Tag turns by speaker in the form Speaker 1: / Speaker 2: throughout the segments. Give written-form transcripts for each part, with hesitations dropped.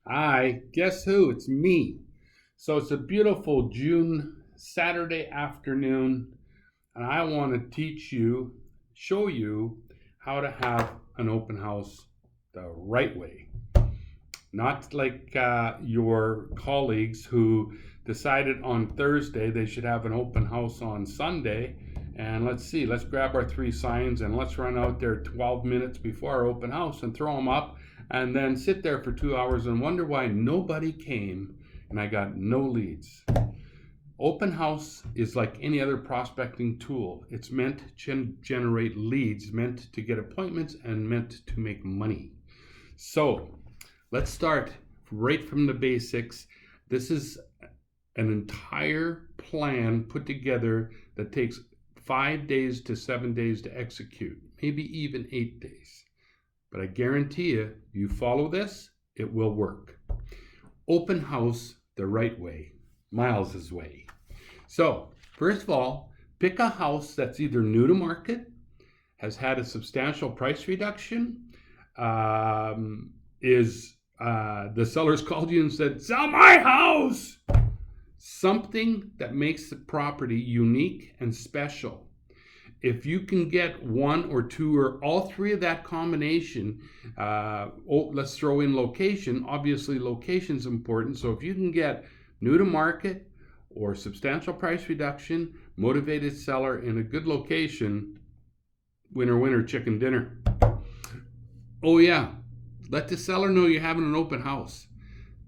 Speaker 1: Hi, guess who? It's me. So it's a beautiful June Saturday afternoon, and I want to show you how to have an open house the right way. Not like your colleagues who decided on Thursday they should have an open house on Sunday. And let's grab our three signs and let's run out there 12 minutes before our open house and throw them up and then sit there for 2 hours and wonder why nobody came and I got no leads. Open house is like any other prospecting tool. It's meant to generate leads, meant to get appointments, and meant to make money. So let's start right from the basics. This is an entire plan put together that takes 5 days to 7 days to execute, maybe even 8 days. But I guarantee you follow this, it will work. Open house the right way, Miles's way. So, first of all, pick a house that's either new to market, has had a substantial price reduction, the sellers called you and said, "Sell my house!" Something that makes the property unique and special. If you can get one or two or all three of that combination, let's throw in location. Obviously, location is important. So if you can get new to market or substantial price reduction, motivated seller in a good location, winner, winner, chicken dinner. Oh yeah, let the seller know you're having an open house.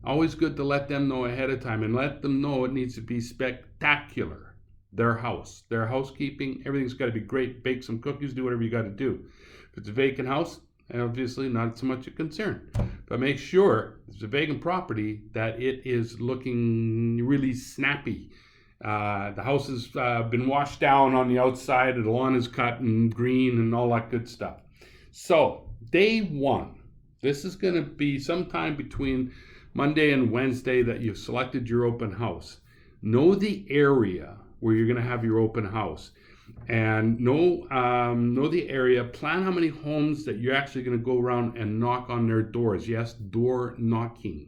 Speaker 1: Always good to let them know ahead of time and let them know it needs to be spectacular. Their house, their housekeeping, everything's got to be great. Bake some cookies, do whatever you got to do. If it's a vacant house, obviously not so much a concern. But make sure if it's a vacant property that it is looking really snappy. The house has been washed down on the outside, the lawn is cut and green and all that good stuff. So, day one, this is going to be sometime between Monday and Wednesday that you've selected your open house. Know the area where you're going to have your open house and know the area. Plan how many homes that you're actually going to go around and knock on their doors. Yes, door knocking.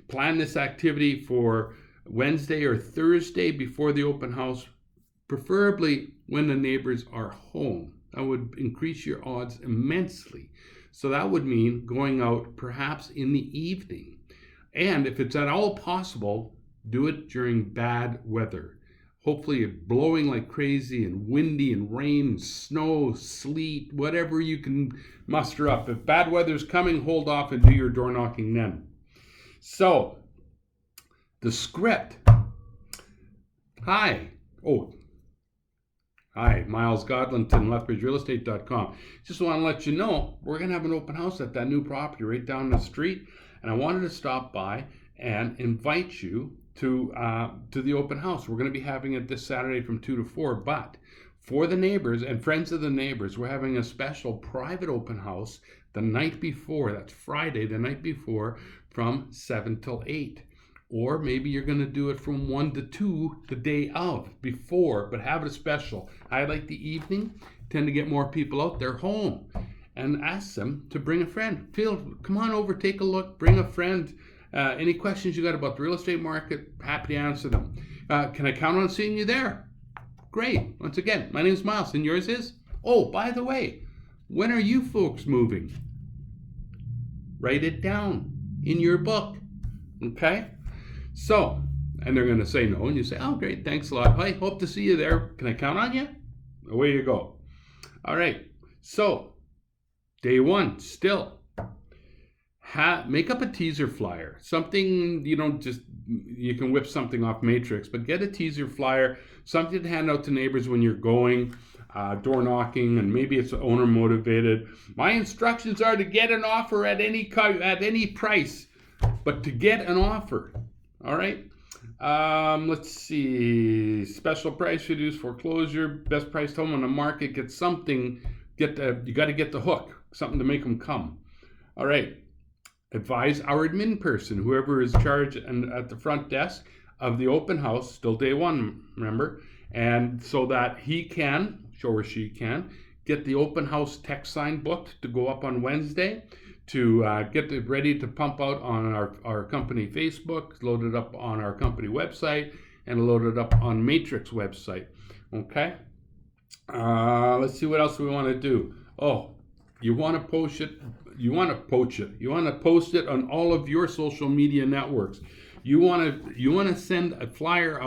Speaker 1: Plan this activity for Wednesday or Thursday before the open house, preferably when the neighbors are home. That would increase your odds immensely. So that would mean going out perhaps in the evening. And if it's at all possible, do it during bad weather. Hopefully it's blowing like crazy and windy and rain and snow, sleet, whatever you can muster up. If bad weather's coming, hold off and do your door knocking then. So, the script. Hi, Miles Godlinton, lethbridgerealestate.com. Just want to let you know, we're going to have an open house at that new property right down the street. And I wanted to stop by and invite you to the open house. We're going to be having it this Saturday from 2 to 4. But for the neighbors and friends of the neighbors, we're having a special private open house the night before. That's Friday, the night before, from 7 till 8. Or maybe you're going to do it from 1 to 2 the day of, before, but have it special. I like the evening, tend to get more people out there home, and ask them to bring a friend. Come on over, take a look, bring a friend. Any questions you got about the real estate market, happy to answer them. Can I count on seeing you there? Great. Once again, my name is Miles, and yours is? Oh, by the way, when are you folks moving? Write it down in your book, okay? So, and they're going to say no, and you say, oh, great, thanks a lot. I hope to see you there. Can I count on you? Away you go. All right, so day one, still. Make up a teaser flyer. Something, you can whip something off Matrix, but get a teaser flyer, something to hand out to neighbors when you're going, door knocking, and maybe it's owner motivated. My instructions are to get an offer at any price, but to get an offer. All right. Let's see. Special price reduced foreclosure, best priced home on the market. Get something. You got to get the hook, something to make them come. All right. Advise our admin person, whoever is charged and at the front desk of the open house, still day one, remember, and so that he can, or she can, get the open house text sign booked to go up on Wednesday, to get it ready to pump out on our company Facebook, load it up on our company website, and load it up on Matrix website. Okay? Let's see what else we want to do. Oh, you want to post it. You want to post it on all of your social media networks. You want to send a flyer.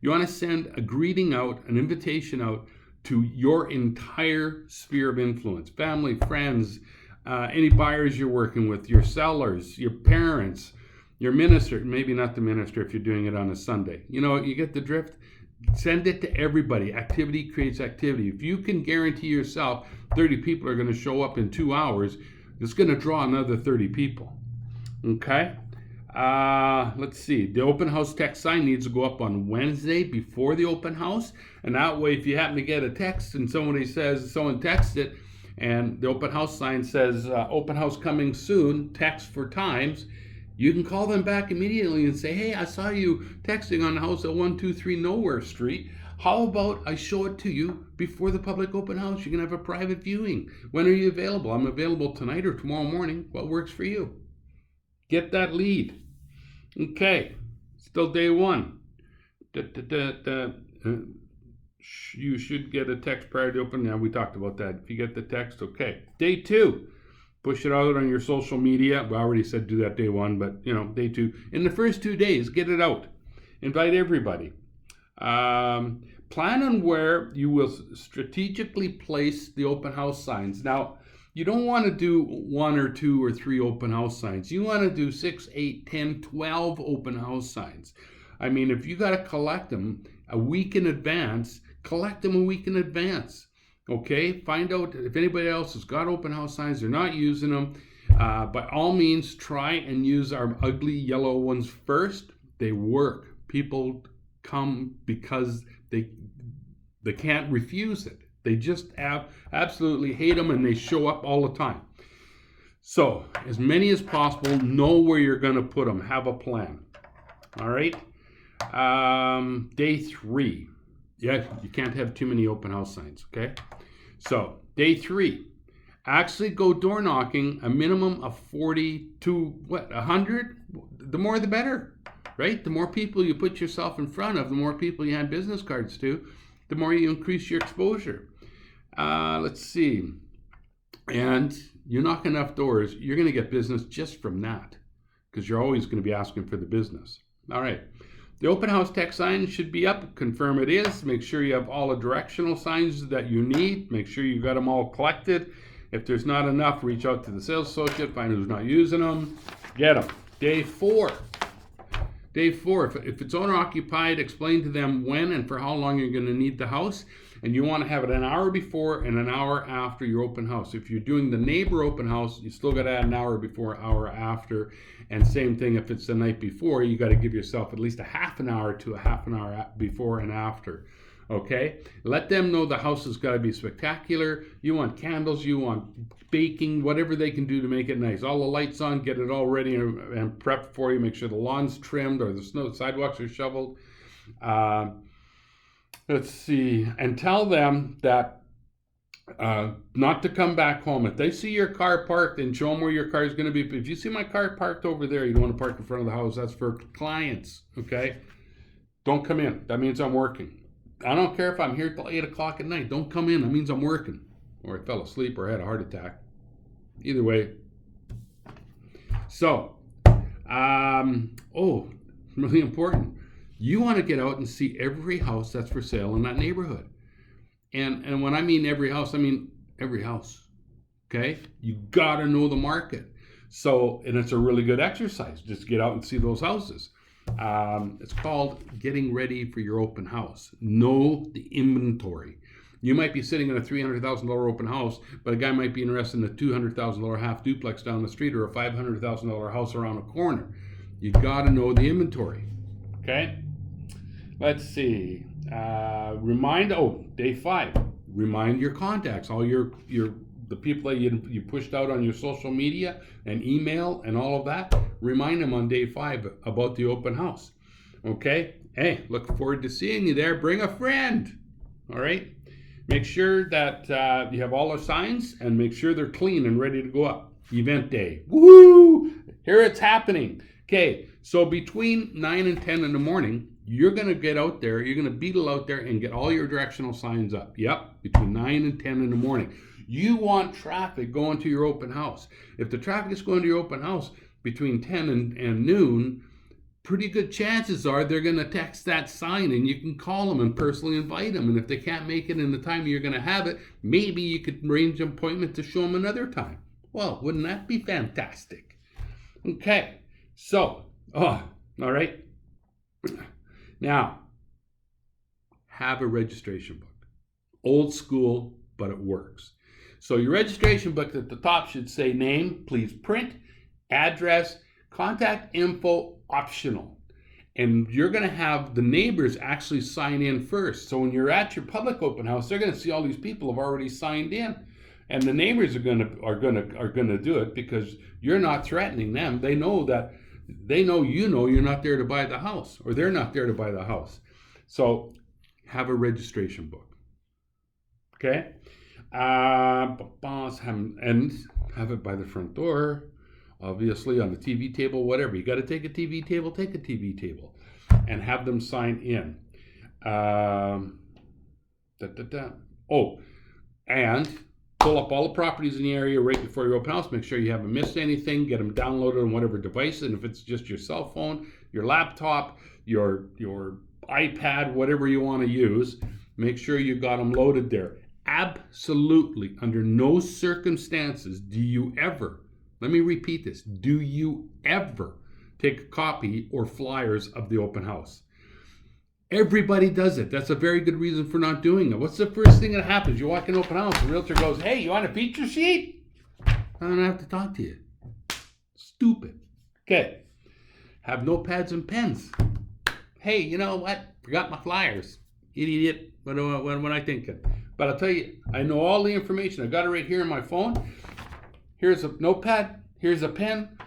Speaker 1: You want to send a greeting out, an invitation out to your entire sphere of influence, family, friends, any buyers you're working with, your sellers, your parents, your minister, maybe not the minister if you're doing it on a Sunday. You get the drift. Send it to everybody. Activity creates activity. If you can guarantee yourself 30 people are going to show up in 2 hours, it's going to draw another 30 people. Okay? Let's see. The open house text sign needs to go up on Wednesday before the open house. And that way, if you happen to get a text and someone texts it, and the open house sign says, open house coming soon, text for times, you can call them back immediately and say, hey, I saw you texting on the house at 123 Nowhere Street. How about I show it to you before the public open house? You can have a private viewing. When are you available? I'm available tonight or tomorrow morning. What works for you? Get that lead. Okay, still day one. You should get a text prior to open. Yeah, we talked about that. If you get the text, okay. Day two. Push it out on your social media. We already said do that day one, but day two. In the first 2 days, get it out. Invite everybody. Plan on where you will strategically place the open house signs. Now, you don't want to do 1 or 2 or 3 open house signs. You want to do 6, 8, 10, 12 open house signs. I mean, if you got to collect them a week in advance, collect them a week in advance. Okay, find out if anybody else has got open house signs, they're not using them. By all means, try and use our ugly yellow ones first. They work. People come because they can't refuse it. They just absolutely hate them, and they show up all the time. So, as many as possible, know where you're going to put them. Have a plan. All right? Day 3. Yeah, you can't have too many open house signs, okay? So, day 3, actually go door knocking a minimum of 40 to 100. The more the better, right? The more people you put yourself in front of, the more people you hand business cards to, the more you increase your exposure. Let's see. And you knock enough doors, you're going to get business just from that, because you're always going to be asking for the business. All right. The open house text sign should be up. Confirm it is. Make sure you have all the directional signs that you need. Make sure you got them all collected. If there's not enough, reach out to the sales associate, find who's not using them, get them. Day 4. If it's owner occupied, explain to them when and for how long you're going to need the house. And you want to have it an hour before and an hour after your open house. If you're doing the neighbor open house, you still got to add an hour before, hour after. And same thing if it's the night before, you got to give yourself at least a half an hour to a half an hour before and after. Okay? Let them know the house has got to be spectacular. You want candles, you want baking, whatever they can do to make it nice. All the lights on, get it all ready and prepped for you. Make sure the lawn's trimmed or the sidewalks are shoveled. Let's see, and tell them that not to come back home. If they see your car parked, then show them where your car is going to be. If you see my car parked over there, you don't want to park in front of the house. That's for clients, okay? Don't come in. That means I'm working. I don't care if I'm here till 8 o'clock at night. Don't come in. That means I'm working. Or I fell asleep or I had a heart attack. Either way. So, really important. You want to get out and see every house that's for sale in that neighborhood. And when I mean every house, I mean every house. Okay? You got to know the market. So, and it's a really good exercise. Just get out and see those houses. It's called getting ready for your open house. Know the inventory. You might be sitting in a $300,000 open house, but a guy might be interested in a $200,000 half duplex down the street or a $500,000 house around the corner. You got to know the inventory. Okay? Let's see. Day 5. Remind your contacts, all the people that you pushed out on your social media and email and all of that. Remind them on day 5 about the open house. Okay? Hey, look forward to seeing you there. Bring a friend. All right? Make sure that you have all the signs and make sure they're clean and ready to go up. event day. Woo! Here it's happening. Okay, so between 9 and 10 in the morning, you're going to get out there, you're going to beetle out there and get all your directional signs up. Yep, between 9 and 10 in the morning. You want traffic going to your open house. If the traffic is going to your open house between 10 and noon, pretty good chances are they're going to text that sign, and you can call them and personally invite them. And if they can't make it in the time you're going to have it, maybe you could arrange an appointment to show them another time. Well, wouldn't that be fantastic? Okay, so, all right. Now, have a registration book. Old school, but it works. So your registration book at the top should say name, please print, address, contact info, optional. And you're going to have the neighbors actually sign in first. So when you're at your public open house, they're going to see all these people have already signed in. And the neighbors are going to do it because you're not threatening them. They know you're not there to buy the house, or they're not there to buy the house. So have a registration book. Okay? And have it by the front door, obviously on the TV table, whatever. You got to take a TV table, take a TV table, and have them sign in. And pull up all the properties in the area right before your open house. Make sure you haven't missed anything. Get them downloaded on whatever device, and if it's just your cell phone, your laptop, your iPad, whatever you want to use, make sure you got them loaded there. Absolutely, under no circumstances do you ever, let me repeat this, do you ever take a copy or flyers of the open house? Everybody does it. That's a very good reason for not doing it. What's the first thing that happens? You walk in an open house, the realtor goes, hey, you want a feature sheet? I don't have to talk to you. Stupid. Okay. Have notepads and pens. Hey, you know what? Forgot my flyers. Idiot. What am I thinking? But I'll tell you, I know all the information. I got it right here on my phone. Here's a notepad. Here's a pen.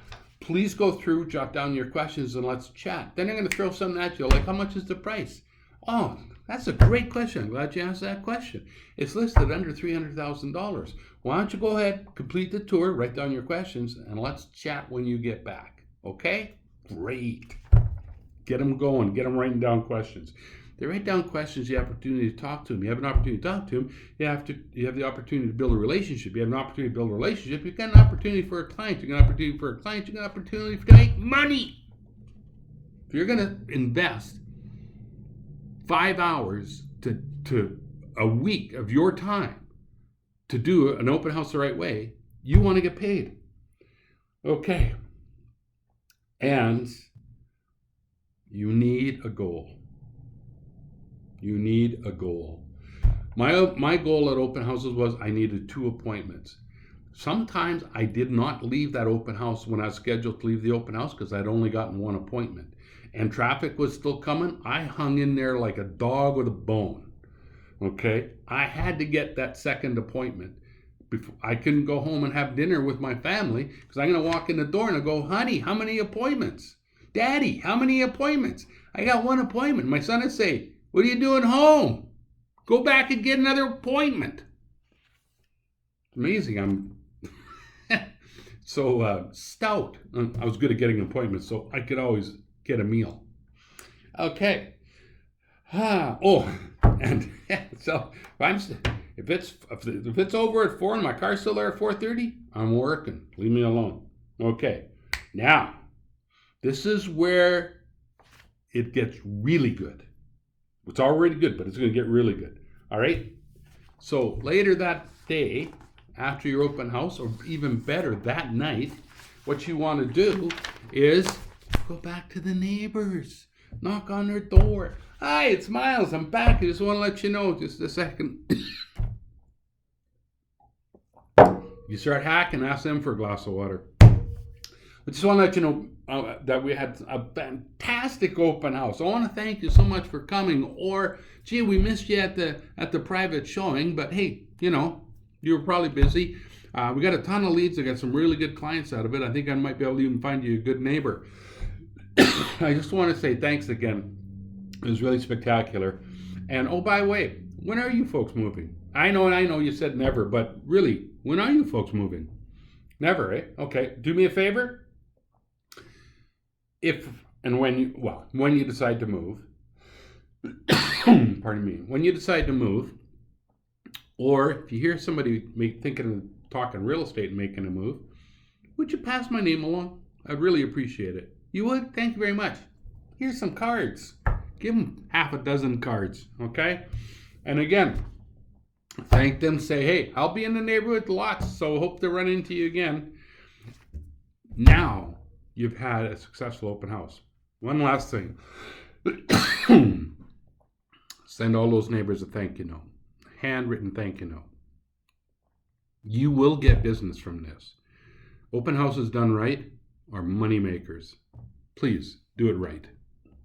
Speaker 1: Please go through, jot down your questions, and let's chat. Then I'm going to throw something at you, like how much is the price? Oh, that's a great question. I'm glad you asked that question. It's listed under $300,000. Why don't you go ahead, complete the tour, write down your questions, and let's chat when you get back. Okay? Great. Get them going. Get them writing down questions. They write down questions, you have the opportunity to talk to them. You have an opportunity to talk to them. You have the opportunity to build a relationship. You have an opportunity to build a relationship. You've got an opportunity for a client. You've got an opportunity for a client. You've got an opportunity to make money. If you're going to invest 5 hours to a week of your time to do an open house the right way, you want to get paid. Okay. And you need a goal. You need a goal. My goal at open houses was I needed 2 appointments. Sometimes I did not leave that open house when I was scheduled to leave the open house because I'd only gotten 1 appointment. And traffic was still coming. I hung in there like a dog with a bone. Okay? I had to get that second appointment. I couldn't go home and have dinner with my family because I'm going to walk in the door and I go, honey, how many appointments? Daddy, how many appointments? I got 1 appointment. My son would say, what are you doing home? Go back and get another appointment. It's amazing. I'm so stout. I was good at getting appointments, so I could always get a meal. Okay. And so if it's over at 4 and my car's still there at 4:30, I'm working. Leave me alone. Okay. Now, this is where it gets really good. It's already good, but it's going to get really good. All right? So later that day, after your open house, or even better, that night, what you want to do is go back to the neighbors. Knock on their door. Hi, it's Miles. I'm back. I just want to let you know, just a second. You start hacking, ask them for a glass of water. I just want to let you know that we had a fantastic open house. I want to thank you so much for coming. Or, gee, we missed you at the private showing, but hey, you were probably busy. We got a ton of leads. I got some really good clients out of it. I think I might be able to even find you a good neighbor. I just want to say thanks again. It was really spectacular. And oh, by the way, when are you folks moving? I know you said never, but really, when are you folks moving? Never, eh? Okay. Do me a favor. If and when when you decide to move, pardon me, when you decide to move, or if you hear somebody thinking of talking real estate and making a move, would you pass my name along? I'd really appreciate it. You would? Thank you very much. Here's some cards. Give them half a dozen cards, okay? And again, thank them. Say, hey, I'll be in the neighborhood lots, so hope to run into you again. Now you've had a successful open house. One last thing. Send all those neighbors a thank you note. Handwritten thank you note. You will get business from this. Open houses done right are money makers. Please do it right.